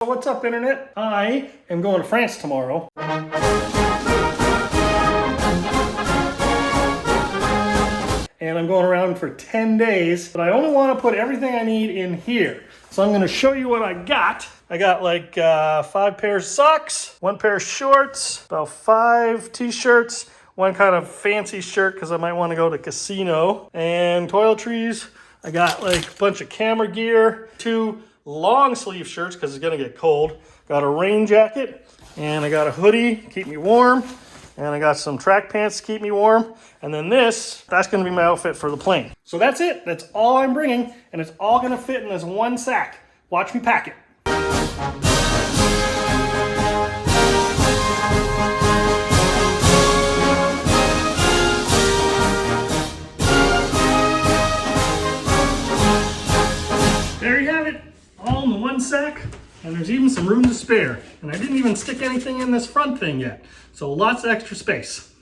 what's up, internet? I am going to France tomorrow. And I'm going around for 10 days, but I only want to put everything I need in here. So I'm going to show you what I got. I got like 5 pairs of socks, 1 pair of shorts, about 5 t-shirts, 1 kind of fancy shirt because I might want to go to the casino, and toiletries. I got like a bunch of camera gear, 2 long sleeve shirts because it's going to get cold. Got a rain jacket, and I got a hoodie to keep me warm, and I got some track pants to keep me warm. And then that's going to be my outfit for the plane. So that's it. That's all I'm bringing, and it's all going to fit in this 1 sack. Watch me pack it. There you have it, all in the 1 sack, and there's even some room to spare. And I didn't even stick anything in this front thing yet, so lots of extra space.